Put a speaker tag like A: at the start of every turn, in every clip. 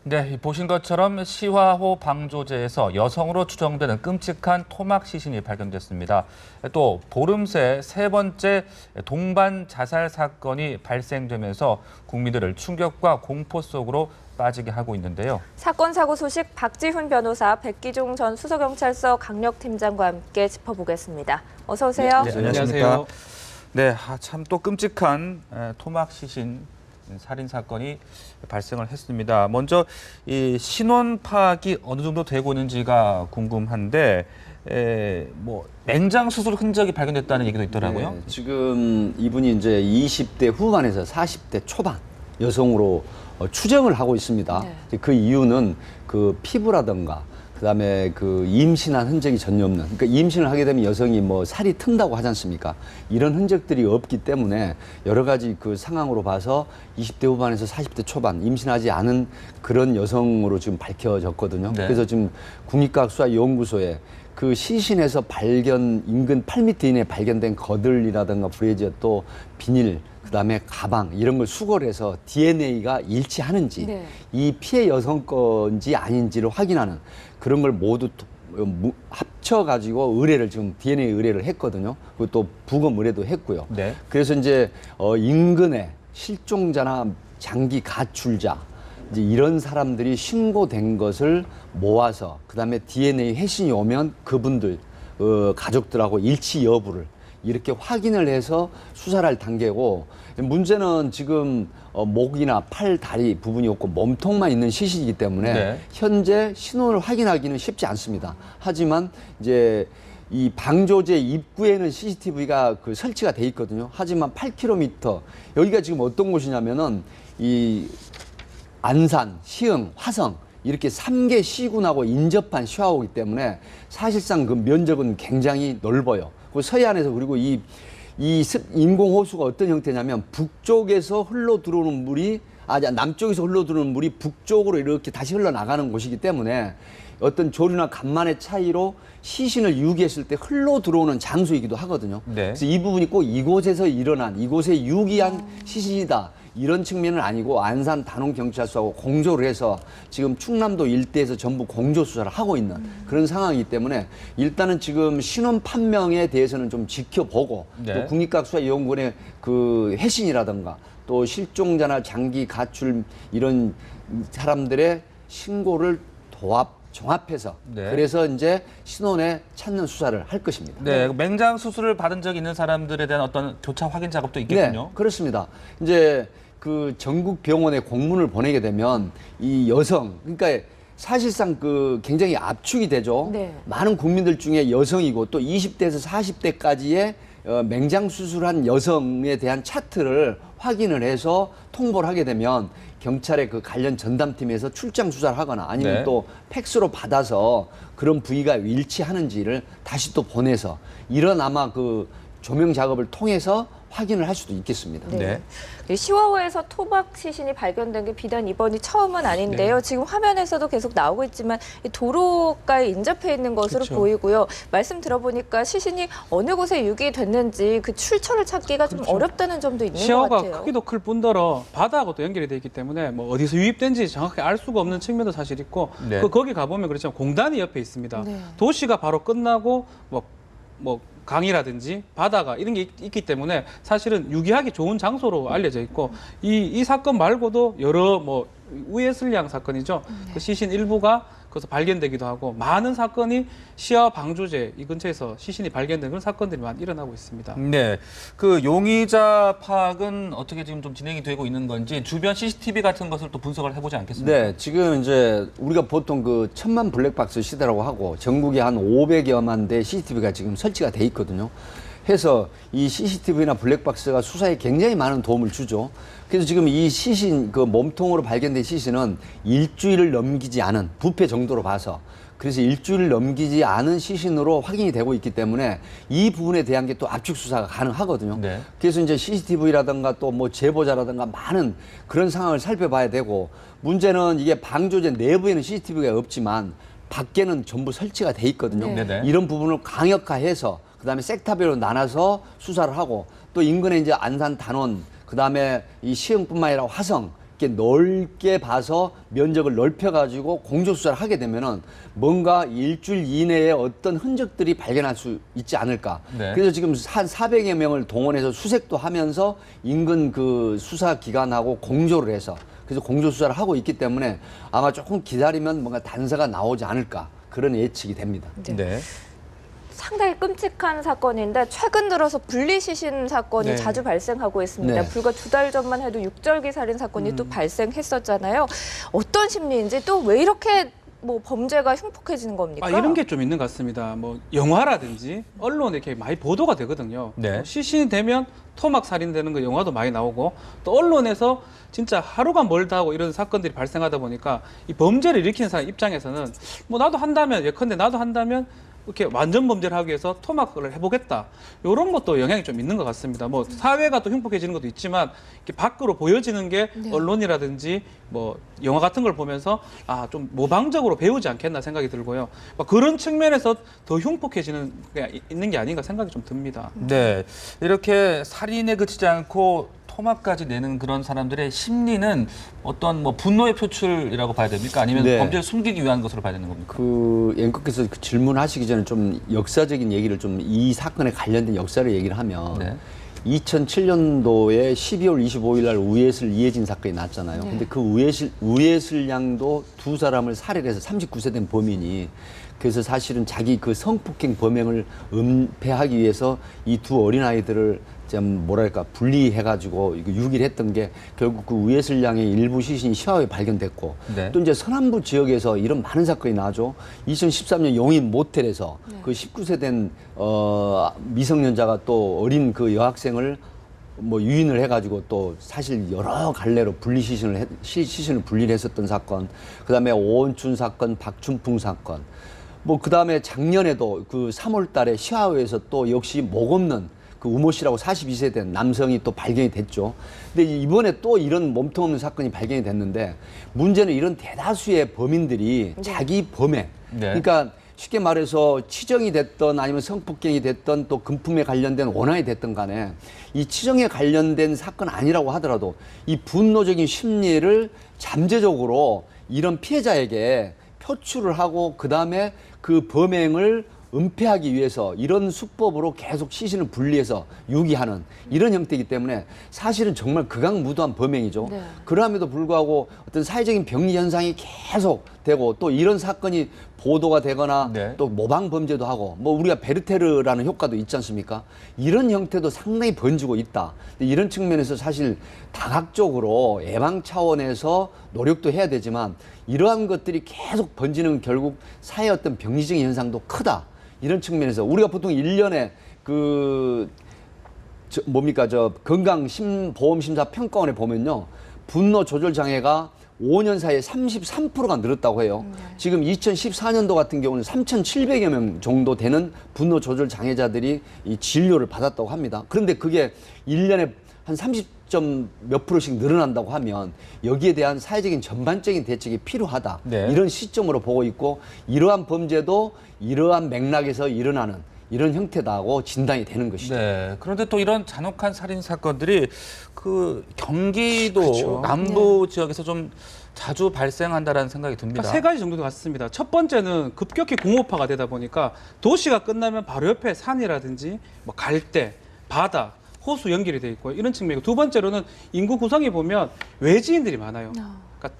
A: 네, 보신 것처럼 시화호 방조제에서 여성으로 추정되는 끔찍한 토막 시신이 발견됐습니다. 또 보름 새 세 번째 동반 자살 사건이 발생되면서 국민들을 충격과 공포 속으로 빠지게 하고 있는데요.
B: 사건 사고 소식 박지훈 변호사, 백기종 전 수서경찰서 강력팀장과 함께 짚어보겠습니다. 어서 오세요.
A: 네, 안녕하십니까. 네, 참 또 끔찍한 토막 시신 살인 사건이 발생을 했습니다. 먼저 이 신원 파악이 어느 정도 되고 있는지가 궁금한데 뭐 맹장 수술 흔적이 발견됐다는 얘기도 있더라고요.
C: 네, 지금 이분이 이제 20대 후반에서 40대 초반 여성으로 추정을 하고 있습니다.
B: 네.
C: 그 이유는 그 피부라든가 그다음에 그 임신한 흔적이 전혀 없는, 그러니까 임신을 하게 되면 여성이 뭐 살이 튼다고 하지 않습니까? 이런 흔적들이 없기 때문에 여러 가지 그 상황으로 봐서 20대 후반에서 40대 초반 임신하지 않은 그런 여성으로 지금 밝혀졌거든요.
A: 네.
C: 그래서 지금 국립과학수사연구소에 그 시신에서 발견, 인근 8m 이내에 발견된 거들이라든가 브래지어 또 비닐, 그다음에 가방 이런 걸 수거를 해서 DNA가 일치하는지
B: 네.
C: 이 피해 여성 건지 아닌지를 확인하는 그런 걸 모두 합쳐가지고 의뢰를 지금 DNA 의뢰를 했거든요. 그리고 또 부검 의뢰도 했고요.
A: 네.
C: 그래서 이제 인근에 실종자나 장기 가출자 이제 이런 사람들이 신고된 것을 모아서 그다음에 DNA 회신이 오면 그분들 가족들하고 일치 여부를 이렇게 확인을 해서 수사를 할 단계고, 문제는 지금 목이나 팔, 다리 부분이 없고 몸통만 있는 시신이기 때문에
A: 네.
C: 현재 신원을 확인하기는 쉽지 않습니다. 하지만 이제 이 방조제 입구에는 CCTV가 그 설치가 돼 있거든요. 하지만 8km 여기가 지금 어떤 곳이냐면은 이 안산, 시흥, 화성 이렇게 3개 시군하고 인접한 시화호이기 때문에 사실상 그 면적은 굉장히 넓어요. 그 서해안에서 그리고 이 인공호수가 어떤 형태냐면 북쪽에서 흘러 들어오는 물이 남쪽에서 흘러 들어오는 물이 북쪽으로 이렇게 다시 흘러나가는 곳이기 때문에 어떤 조류나 간만의 차이로 시신을 유기했을 때 흘러 들어오는 장소이기도 하거든요.
A: 네.
C: 그래서 이 부분이 꼭 이곳에서 일어난, 이곳에 유기한 시신이다. 이런 측면은 아니고 안산 단원경찰서하고 공조를 해서 지금 충남도 일대에서 전부 공조 수사를 하고 있는 그런 상황이기 때문에 일단은 지금 신원 판명에 대해서는 좀 지켜보고
A: 네.
C: 또 국립과학수사연구원의 그 회신이라든가 또 실종자나 장기 가출 이런 사람들의 신고를 종합해서
A: 네.
C: 그래서 이제 신원에 찾는 수사를 할 것입니다.
A: 네, 맹장 수술을 받은 적이 있는 사람들에 대한 어떤 교차 확인 작업도 있겠군요.
C: 네, 그렇습니다. 이제 그 전국 병원에 공문을 보내게 되면 이 여성, 그러니까 사실상 그 굉장히 압축이 되죠.
B: 네.
C: 많은 국민들 중에 여성이고 또 20대에서 40대까지의 맹장 수술한 여성에 대한 차트를 확인을 해서 통보를 하게 되면 경찰의 그 관련 전담팀에서 출장 수사를 하거나 아니면
A: 네.
C: 또 팩스로 받아서 그런 부위가 일치하는지를 다시 또 보내서 이런 아마 그 조명 작업을 통해서 확인을 할 수도 있겠습니다.
A: 네.
B: 시화호에서 토막 시신이 발견된 게 비단 이번이 처음은 아닌데요.
A: 네.
B: 지금 화면에서도 계속 나오고 있지만 이 도로가에 인접해 있는 것으로
A: 그렇죠.
B: 보이고요. 말씀 들어보니까 시신이 어느 곳에 유기됐는지 그 출처를 찾기가 좀 어렵다는 점도 있는 것
D: 시야가
B: 같아요.
D: 크기도 클 뿐더러 바다하고도 연결이 돼 있기 때문에 뭐 어디서 유입된지 정확하게 알 수가 없는 측면도 사실 있고
A: 네.
D: 거기 가보면 그렇지만 공단이 옆에 있습니다.
B: 네.
D: 도시가 바로 끝나고 뭐 강이라든지 바다가 이런 게 있기 때문에 사실은 유기하기 좋은 장소로 알려져 있고 이 사건 말고도 여러 뭐 우에슬량 사건이죠. 그 시신 일부가 거기서 발견되기도 하고 많은 사건이 시야 방조제 이 근처에서 시신이 발견된 그런 사건들이 많이 일어나고 있습니다.
A: 네, 그 용의자 파악은 어떻게 지금 좀 진행이 되고 있는 건지 주변 CCTV 같은 것을 또 분석을 해보지 않겠습니까?
C: 네, 지금 이제 우리가 보통 그 1000만 블랙박스 시대라고 하고 전국에 한 500여만 대 CCTV가 지금 설치가 돼 있거든요. 해서 이 CCTV나 블랙박스가 수사에 굉장히 많은 도움을 주죠. 그래서 지금 이 시신, 그 몸통으로 발견된 시신은 일주일을 넘기지 않은 부패 정도로 봐서 그래서 일주일을 넘기지 않은 시신으로 확인이 되고 있기 때문에 이 부분에 대한 게 또 압축 수사가 가능하거든요.
A: 네.
C: 그래서 이제 CCTV라든가 또 뭐 제보자라든가 많은 그런 상황을 살펴봐야 되고 문제는 이게 방조제 내부에는 CCTV가 없지만 밖에는 전부 설치가 돼 있거든요.
B: 네.
A: 네네.
C: 이런 부분을 강력화해서 그다음에 섹터별로 나눠서 수사를 하고 또 인근에 이제 안산 단원 그다음에 이 시흥뿐만 아니라 화성 이렇게 넓게 봐서 면적을 넓혀가지고 공조수사를 하게 되면은 뭔가 일주일 이내에 어떤 흔적들이 발견할 수 있지 않을까.
A: 네.
C: 그래서 지금 한 400여 명을 동원해서 수색도 하면서 인근 그 수사기관하고 공조를 해서 그래서 공조수사를 하고 있기 때문에 아마 조금 기다리면 뭔가 단서가 나오지 않을까. 그런 예측이 됩니다.
A: 네.
B: 상당히 끔찍한 사건인데 최근 들어서 분리시신 사건이
D: 네.
B: 자주 발생하고 있습니다.
C: 네.
B: 불과 2달 전만 해도 육절기 살인 사건이 또 발생했었잖아요. 어떤 심리인지 또 왜 이렇게 뭐 범죄가 흉폭해지는 겁니까?
D: 이런 게 좀 있는 것 같습니다. 뭐 영화라든지 언론에 이렇게 많이 보도가 되거든요.
A: 네.
D: 시신이 되면 토막 살인되는 거 영화도 많이 나오고 또 언론에서 진짜 하루가 멀다 하고 이런 사건들이 발생하다 보니까 이 범죄를 일으키는 사람 입장에서는 뭐 나도 한다면 예컨대 나도 한다면 이렇게 완전 범죄를 하기 위해서 토막을 해보겠다. 이런 것도 영향이 좀 있는 것 같습니다. 뭐 사회가 또 흉폭해지는 것도 있지만 이렇게 밖으로 보여지는 게
B: 네.
D: 언론이라든지 뭐 영화 같은 걸 보면서 좀 모방적으로 배우지 않겠나 생각이 들고요. 그런 측면에서 더 흉폭해지는 게 있는 게 아닌가 생각이 좀 듭니다.
A: 네. 이렇게 살인에 그치지 않고 토막까지 내는 그런 사람들의 심리는 어떤 뭐 분노의 표출이라고 봐야 됩니까? 아니면
C: 네.
A: 범죄를 숨기기 위한 것으로 봐야 되는 겁니까?
C: 그 앵커께서 그 질문하시기 전에 좀 역사적인 얘기를 좀 이 사건에 관련된 역사를 얘기를 하면
A: 네.
C: 2007년도에 12월 25일 날 우예슬 이혜진 사건이 났잖아요.
B: 네.
C: 근데 그 우예슬 양도 두 사람을 살해를 해서 39세 된 범인이 그래서 사실은 자기 그 성폭행 범행을 은폐하기 위해서 이 두 어린아이들을 좀 뭐랄까 분리해가지고 이거 유기를 했던 게 결국 그 우예슬 양의 일부 시신이 시화에 발견됐고
A: 네.
C: 또 이제 서남부 지역에서 이런 많은 사건이 나죠. 2013년 용인 모텔에서 그 19세 된 미성년자가 또 어린 그 여학생을 뭐 유인을 해가지고 또 사실 여러 갈래로 시신을 분리를 했었던 사건. 그다음에 오원춘 사건, 박춘풍 사건. 뭐 그다음에 작년에도 그 3월달에 시화회에서 또 역시 목 없는 그 우모 씨라고 42세 된 남성이 또 발견이 됐죠. 근데 이번에 또 이런 몸통 없는 사건이 발견이 됐는데 문제는 이런 대다수의 범인들이 자기 범행.
A: 네.
C: 그러니까 쉽게 말해서 치정이 됐던 아니면 성폭행이 됐던 또 금품에 관련된 원한이 됐던 간에 이 치정에 관련된 사건 아니라고 하더라도 이 분노적인 심리를 잠재적으로 이런 피해자에게 표출을 하고 그다음에 그 범행을 은폐하기 위해서 이런 수법으로 계속 시신을 분리해서 유기하는 이런 형태이기 때문에 사실은 정말 극악무도한 범행이죠.
B: 네.
C: 그럼에도 불구하고 어떤 사회적인 병리 현상이 계속 되고 또 이런 사건이 보도가 되거나
A: 네.
C: 또 모방 범죄도 하고 뭐 우리가 베르테르라는 효과도 있지 않습니까? 이런 형태도 상당히 번지고 있다. 근데 이런 측면에서 사실 다각적으로 예방 차원에서 노력도 해야 되지만 이러한 것들이 계속 번지는 결국 사회의 어떤 병리적인 현상도 크다. 이런 측면에서 우리가 보통 1년에 건강보험심사평가원에 보면요. 분노 조절 장애가 5년 사이에 33%가 늘었다고 해요. 지금 2014년도 같은 경우는 3,700여 명 정도 되는 분노 조절 장애자들이 이 진료를 받았다고 합니다. 그런데 그게 1년에 한 30점 몇 %씩 늘어난다고 하면 여기에 대한 사회적인 전반적인 대책이 필요하다.
A: 네.
C: 이런 시점으로 보고 있고 이러한 범죄도 이러한 맥락에서 일어나는 이런 형태다고 진단이 되는 것이죠.
A: 네. 그런데 또 이런 잔혹한 살인 사건들이 그 경기도
D: 그렇죠.
A: 남부 지역에서 좀 자주 발생한다라는 생각이 듭니다.
D: 세 가지 정도 같습니다. 첫 번째는 급격히 공업화가 되다 보니까 도시가 끝나면 바로 옆에 산이라든지 뭐 갈대, 바다, 호수 연결이 돼 있고요. 이런 측면이고 두 번째로는 인구 구성이 보면 외지인들이 많아요. 그러니까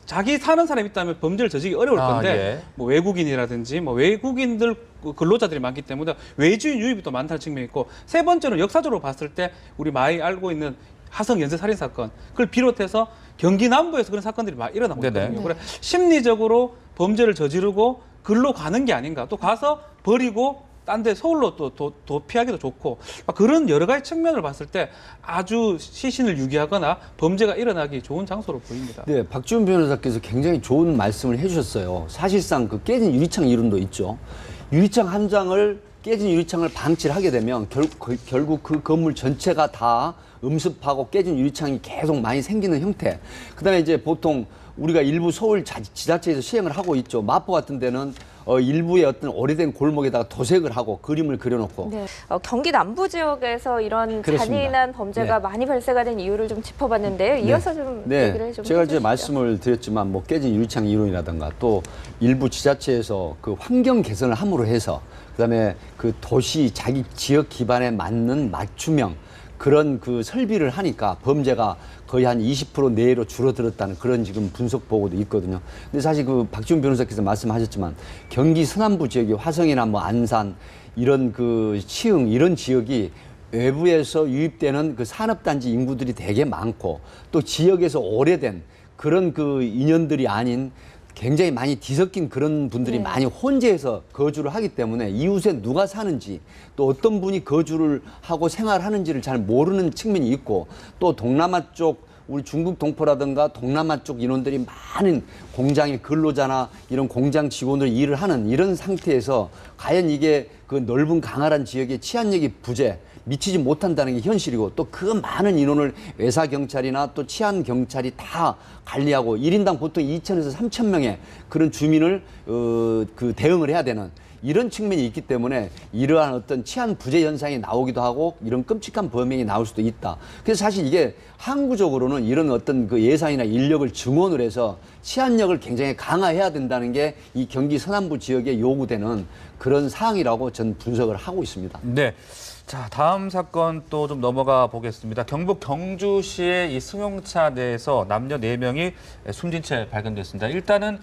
D: 자기 사는 사람이 있다면 범죄를 저지르기 어려울 건데
A: 예.
D: 뭐 외국인이라든지 뭐 외국인들 근로자들이 많기 때문에 외주인 유입이 또 많다는 측면이 있고 세 번째는 역사적으로 봤을 때 우리 많이 알고 있는 하성 연쇄 살인 사건 그걸 비롯해서 경기 남부에서 그런 사건들이 많이 일어나고
A: 네네.
D: 있거든요. 그래 심리적으로 범죄를 저지르고 글로 가는 게 아닌가 또 가서 버리고 딴 데 서울로 또 도피하기도 좋고 그런 여러 가지 측면을 봤을 때 아주 시신을 유기하거나 범죄가 일어나기 좋은 장소로 보입니다.
C: 네, 박지훈 변호사께서 굉장히 좋은 말씀을 해주셨어요. 사실상 그 깨진 유리창 이론도 있죠. 유리창 한 장을 깨진 유리창을 방치를 하게 되면 결국 그 건물 전체가 다 음습하고 깨진 유리창이 계속 많이 생기는 형태. 그다음에 이제 보통 우리가 일부 서울 지자체에서 시행을 하고 있죠. 마포 같은 데는 일부의 어떤 오래된 골목에다가 도색을 하고 그림을 그려놓고
B: 네. 경기 남부 지역에서 이런
C: 그렇습니다.
B: 잔인한 범죄가
C: 네.
B: 많이 발생가 된 이유를 좀 짚어봤는데요. 이어서 좀 얘기를 좀
C: 제가 이제
B: 해주시죠.
C: 말씀을 드렸지만 뭐 깨진 유리창 이론이라든가 또 일부 지자체에서 그 환경 개선을 함으로 해서 그다음에 그 도시 자기 지역 기반에 맞는 맞춤형 그런 그 설비를 하니까 범죄가 거의 한 20% 내외로 줄어들었다는 그런 지금 분석 보고도 있거든요. 근데 사실 그 박지훈 변호사께서 말씀하셨지만 경기 서남부 지역이 화성이나 뭐 안산 이런 그 치흥 이런 지역이 외부에서 유입되는 그 산업단지 인구들이 되게 많고 또 지역에서 오래된 그런 그 인연들이 아닌 굉장히 많이 뒤섞인 그런 분들이
B: 네.
C: 많이 혼재해서 거주를 하기 때문에 이웃에 누가 사는지 또 어떤 분이 거주를 하고 생활하는지를 잘 모르는 측면이 있고 또 동남아 쪽 우리 중국 동포라든가 동남아 쪽 인원들이 많은 공장의 근로자나 이런 공장 직원들 일을 하는 이런 상태에서 과연 이게 그 넓은 강활한 지역의 치안력이 부재 미치지 못한다는 게 현실이고 또 그 많은 인원을 외사경찰이나 또 치안경찰이 다 관리하고 1인당 보통 2,000에서 3,000명의 그런 주민을 그 대응을 해야 되는 이런 측면이 있기 때문에 이러한 어떤 치안 부재 현상이 나오기도 하고 이런 끔찍한 범행이 나올 수도 있다. 그래서 사실 이게 항구적으로는 이런 어떤 그 예산이나 인력을 증원을 해서 치안력을 굉장히 강화해야 된다는 게 이 경기 서남부 지역에 요구되는 그런 사항이라고 저는 분석을 하고 있습니다.
A: 네. 자, 다음 사건 또 좀 넘어가 보겠습니다. 경북 경주시의 이 승용차 내에서 남녀 4명이 숨진 채 발견됐습니다. 일단은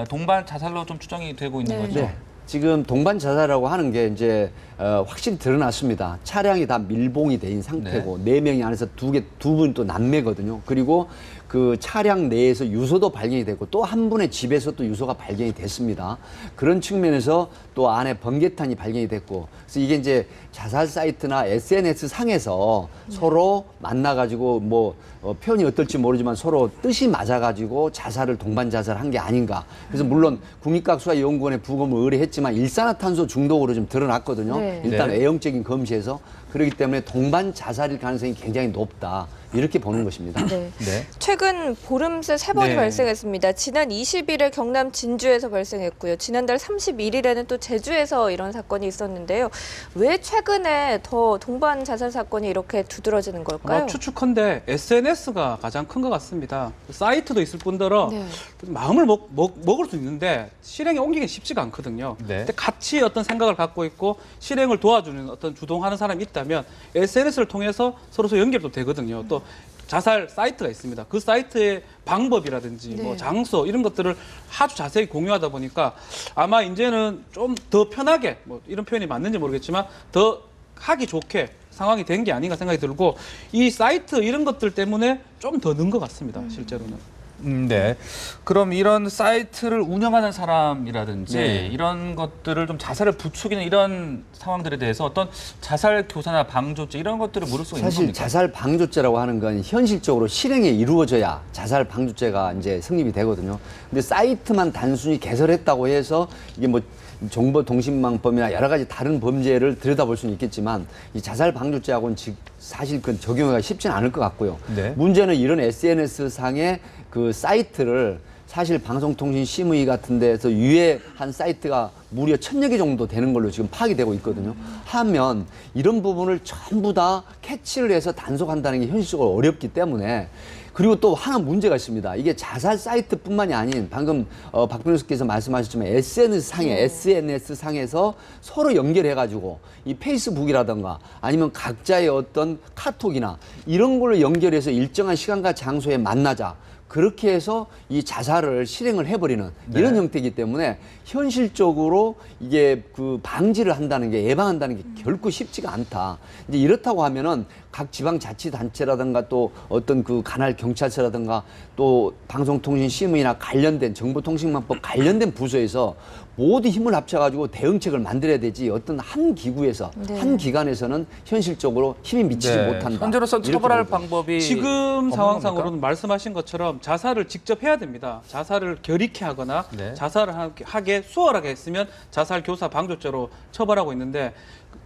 A: 동반 자살로 좀 추정이 되고 있는
B: 네.
A: 거죠.
C: 네. 지금 동반 자살이라고 하는 게 이제 확실히 드러났습니다. 차량이 다 밀봉이 된 상태고 네 명이 안에서 두 분 또 남매거든요. 그리고 그 차량 내에서 유서도 발견이 됐고 또 한 분의 집에서 또 유서가 발견이 됐습니다. 그런 측면에서 또 안에 번개탄이 발견이 됐고 그래서 이게 이제 자살 사이트나 SNS 상에서 서로 만나가지고 뭐 표현이 어떨지 모르지만 서로 뜻이 맞아가지고 자살을 동반 자살한 게 아닌가. 그래서 물론 국립과학수사연구원에 부검을 의뢰했지만 일산화탄소 중독으로 좀 드러났거든요.
B: 네.
C: 일단
A: 네.
C: 외형적인 검시에서 그렇기 때문에 동반 자살일 가능성이 굉장히 높다. 이렇게 보는 것입니다.
B: 네.
A: 네.
B: 최근 보름새 3번이
D: 네.
B: 발생했습니다. 지난 20일에 경남 진주에서 발생했고요. 지난달 31일에는 또 제주에서 이런 사건이 있었는데요. 왜 최근에 더 동반 자살 사건이 이렇게 두드러지는 걸까요?
D: 추측컨대 SNS가 가장 큰 것 같습니다. 사이트도 있을 뿐더러
B: 네.
D: 마음을 먹을 수 있는데 실행에 옮기기 쉽지가 않거든요.
A: 네.
D: 근데 같이 어떤 생각을 갖고 있고 실행을 도와주는 어떤 주동하는 사람이 있다면 SNS를 통해서 서로 연결도 되거든요. 또 자살 사이트가 있습니다. 그 사이트의 방법이라든지
B: 네.
D: 뭐 장소 이런 것들을 아주 자세히 공유하다 보니까 아마 이제는 좀 더 편하게 뭐 이런 표현이 맞는지 모르겠지만 더 하기 좋게 상황이 된 게 아닌가 생각이 들고 이 사이트 이런 것들 때문에 좀 더 는 것 같습니다. 실제로는.
A: 네. 그럼 이런 사이트를 운영하는 사람이라든지
C: 네.
A: 이런 것들을 좀 자살을 부추기는 이런 상황들에 대해서 어떤 자살 교사나 방조죄 이런 것들을 물을 수가 있는
C: 사실
A: 겁니까?
C: 자살 방조죄라고 하는 건 현실적으로 실행에 이루어져야 자살 방조죄가 이제 성립이 되거든요. 근데 사이트만 단순히 개설했다고 해서 이게 뭐 정보통신망법이나 여러 가지 다른 범죄를 들여다볼 수는 있겠지만 이 자살 방조죄하고는 사실 그 적용하기가 쉽지는 않을 것 같고요.
A: 네.
C: 문제는 이런 SNS 상의 그 사이트를 사실 방송통신심의 같은 데에서 유예한 사이트가 무려 1,000여 개 정도 되는 걸로 지금 파악이 되고 있거든요. 하면 이런 부분을 전부 다 캐치를 해서 단속한다는 게 현실적으로 어렵기 때문에 그리고 또 하나 문제가 있습니다. 이게 자살 사이트뿐만이 아닌 방금 박 변호사께서 말씀하셨지만 SNS 상에서 서로 연결해가지고 이 페이스북이라든가 아니면 각자의 어떤 카톡이나 이런 걸로 연결해서 일정한 시간과 장소에 만나자. 그렇게 해서 이 자살을 실행을 해버리는 이런 형태이기 때문에 현실적으로 이게 그 방지를 한다는 게 예방한다는 게 결코 쉽지가 않다. 이제 이렇다고 하면은 각 지방자치단체라든가 또 어떤 그 관할 경찰서라든가 또 방송통신심의나 관련된 정보통신망법 관련된 부서에서 모두 힘을 합쳐가지고 대응책을 만들어야 되지 어떤 한 기구에서
B: 네.
C: 한 기관에서는 현실적으로 힘이 미치지 못한다.
A: 현재로서
C: 이렇게
A: 처벌할
C: 보고
A: 방법이
D: 지금
A: 없는
D: 상황상으로는 말씀하신 것처럼 자살을 직접 해야 됩니다. 자살을 결의케 하거나
A: 네.
D: 자살을 하게 수월하게 했으면 자살 교사 방조죄로 처벌하고 있는데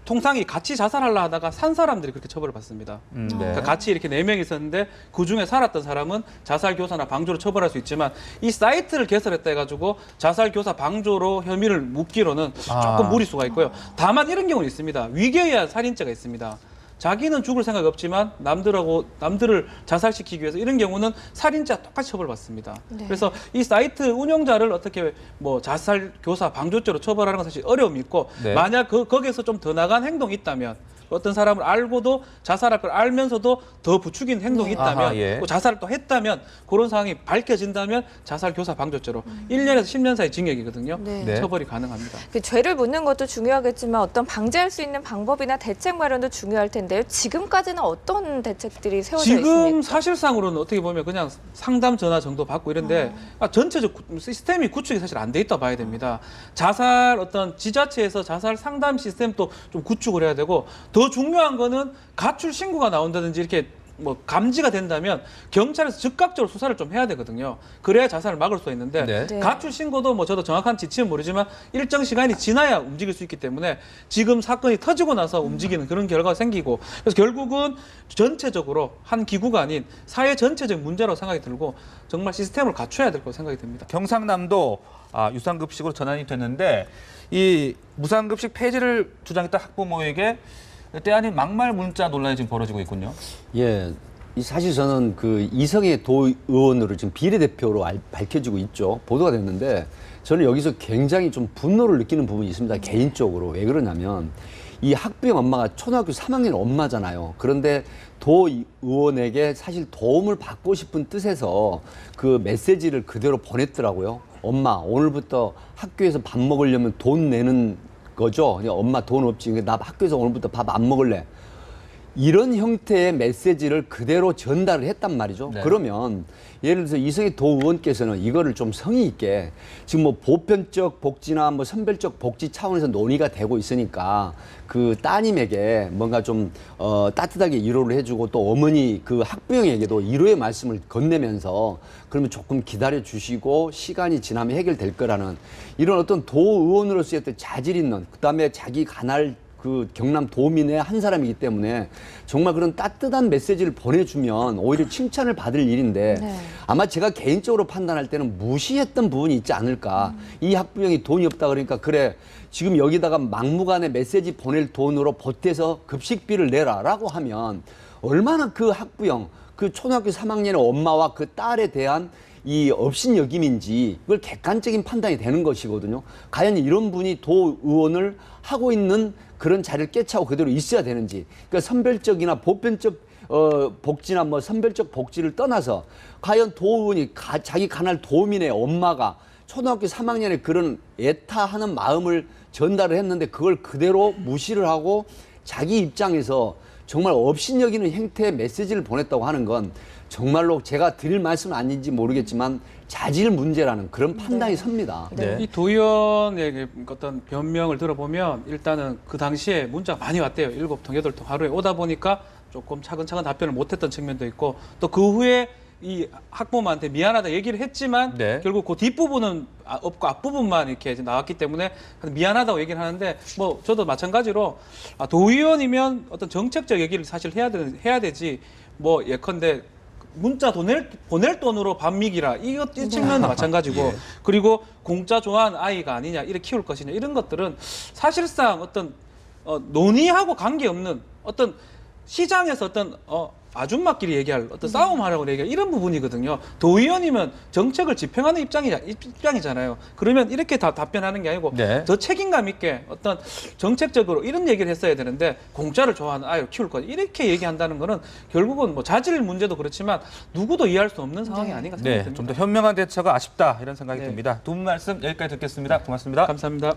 D: 통상 이 같이 자살하려 하다가 산 사람들이 그렇게 처벌을 받습니다.
A: 네.
D: 그러니까 같이 이렇게 4명이 있었는데 그 중에 살았던 사람은 자살 교사나 방조로 처벌할 수 있지만 이 사이트를 개설했다 해가지고 자살 교사 방조로 혐의를 묻기로는 조금 무리수가 있고요. 다만 이런 경우는 있습니다. 위계에 의한 살인죄가 있습니다. 자기는 죽을 생각이 없지만 남들을 자살시키기 위해서 이런 경우는 살인죄와 똑같이 처벌받습니다.
B: 네.
D: 그래서 이 사이트 운영자를 어떻게 뭐 자살 교사 방조죄로 처벌하는 건 사실 어려움이 있고
A: 네.
D: 만약 거기에서 좀 더 나간 행동이 있다면 어떤 사람을 알고도 자살할 걸 알면서도 더 부추긴 행동이 있다면
A: 아하, 예.
D: 또 자살을 또 했다면 그런 상황이 밝혀진다면 자살 교사 방조죄로 1년에서 10년 사이 징역이거든요.
B: 네.
D: 처벌이 가능합니다.
B: 그 죄를 묻는 것도 중요하겠지만 어떤 방지할 수 있는 방법이나 대책 마련도 중요할 텐데요. 지금까지는 어떤 대책들이 세워져
D: 지금
B: 있습니까?
D: 사실상으로는 어떻게 보면 그냥 상담 전화 정도 받고 이런데 전체적 시스템이 구축이 사실 안 돼 있다 봐야 됩니다. 자살 어떤 지자체에서 자살 상담 시스템도 좀 구축을 해야 되고 더 중요한 거는 가출 신고가 나온다든지 이렇게 뭐 감지가 된다면 경찰에서 즉각적으로 수사를 좀 해야 되거든요. 그래야 자살을 막을 수 있는데
A: 네.
B: 네.
D: 가출 신고도 뭐 저도 정확한 지침은 모르지만 일정 시간이 지나야 움직일 수 있기 때문에 지금 사건이 터지고 나서 움직이는 그런 결과가 생기고 그래서 결국은 전체적으로 한 기구가 아닌 사회 전체적 문제라고 생각이 들고 정말 시스템을 갖춰야 될 거라고 생각이 듭니다.
A: 경상남도 유상급식으로 전환이 됐는데 이 무상급식 폐지를 주장했던 학부모에게 때 아닌 막말 문자 논란이 지금 벌어지고 있군요.
C: 예. 사실 저는 그 이성의 도의원으로 지금 비례대표로 밝혀지고 있죠. 보도가 됐는데 저는 여기서 굉장히 좀 분노를 느끼는 부분이 있습니다. 개인적으로. 왜 그러냐면 이 학부형 엄마가 초등학교 3학년 엄마잖아요. 그런데 도의원에게 사실 도움을 받고 싶은 뜻에서 그 메시지를 그대로 보냈더라고요. 엄마, 오늘부터 학교에서 밥 먹으려면 돈 내는 거죠. 그냥 엄마 돈 없지. 나 학교에서 오늘부터 밥 안 먹을래. 이런 형태의 메시지를 그대로 전달을 했단 말이죠.
A: 네.
C: 그러면 예를 들어서 이성희 도의원께서는 이거를 좀 성의 있게 지금 뭐 보편적 복지나 뭐 선별적 복지 차원에서 논의가 되고 있으니까 그 따님에게 뭔가 좀 따뜻하게 위로를 해주고 또 어머니 그 학부형에게도 위로의 말씀을 건네면서 그러면 조금 기다려 주시고 시간이 지나면 해결될 거라는 이런 어떤 도의원으로서의 어떤 자질 있는 그다음에 자기 관할 그 경남 도민의 한 사람이기 때문에 정말 그런 따뜻한 메시지를 보내주면 오히려 칭찬을 받을 일인데
B: 네.
C: 아마 제가 개인적으로 판단할 때는 무시했던 부분이 있지 않을까. 이 학부형이 돈이 없다 그러니까 그래 지금 여기다가 막무가내 메시지 보낼 돈으로 보태서 급식비를 내라라고 하면 얼마나 그 학부형 그 초등학교 3학년의 엄마와 그 딸에 대한 이 업신여김인지 그걸 객관적인 판단이 되는 것이거든요. 과연 이런 분이 도의원을 하고 있는 그런 자리를 깨차고 그대로 있어야 되는지, 그러니까 선별적이나 보편적 복지나 뭐 선별적 복지를 떠나서 과연 도의원이 자기 관할 도민의 엄마가 초등학교 3학년에 그런 애타하는 마음을 전달을 했는데 그걸 그대로 무시를 하고 자기 입장에서 정말 업신여기는 형태의 메시지를 보냈다고 하는 건 정말로 제가 드릴 말씀은 아닌지 모르겠지만 자질 문제라는 그런 판단이 섭니다.
A: 네.
D: 이 도의원의 어떤 변명을 들어보면 일단은 그 당시에 문자가 많이 왔대요. 7통, 8통 하루에 오다 보니까 조금 차근차근 답변을 못했던 측면도 있고 또 그 후에 이 학부모한테 미안하다 얘기를 했지만
A: 네.
D: 결국 그 뒷부분은 없고 앞부분만 이렇게 나왔기 때문에 미안하다고 얘기를 하는데 뭐 저도 마찬가지로 도의원이면 어떤 정책적 얘기를 사실 해야 되지 뭐 예컨대 문자 보낼 돈으로 밥 먹이라 이 측면도 마찬가지고
A: 예.
D: 그리고 공짜 좋아하는 아이가 아니냐 이렇게 키울 것이냐 이런 것들은 사실상 어떤 논의하고 관계없는 어떤 시장에서 어떤 아줌마끼리 얘기할 어떤 싸움하라고 얘기할 이런 부분이거든요. 도의원이면 정책을 집행하는 입장이잖아요. 그러면 이렇게 다 답변하는 게 아니고
A: 네.
D: 더 책임감 있게 어떤 정책적으로 이런 얘기를 했어야 되는데 공짜를 좋아하는 아이를 키울 것 이렇게 얘기한다는 거는 결국은 뭐 자질 문제도 그렇지만 누구도 이해할 수 없는 상황이 아닌가 생각이
A: 네,
D: 듭니다.
A: 좀 더 현명한 대처가 아쉽다 이런 생각이
D: 네.
A: 듭니다. 두 분 말씀 여기까지 듣겠습니다. 고맙습니다.
D: 감사합니다.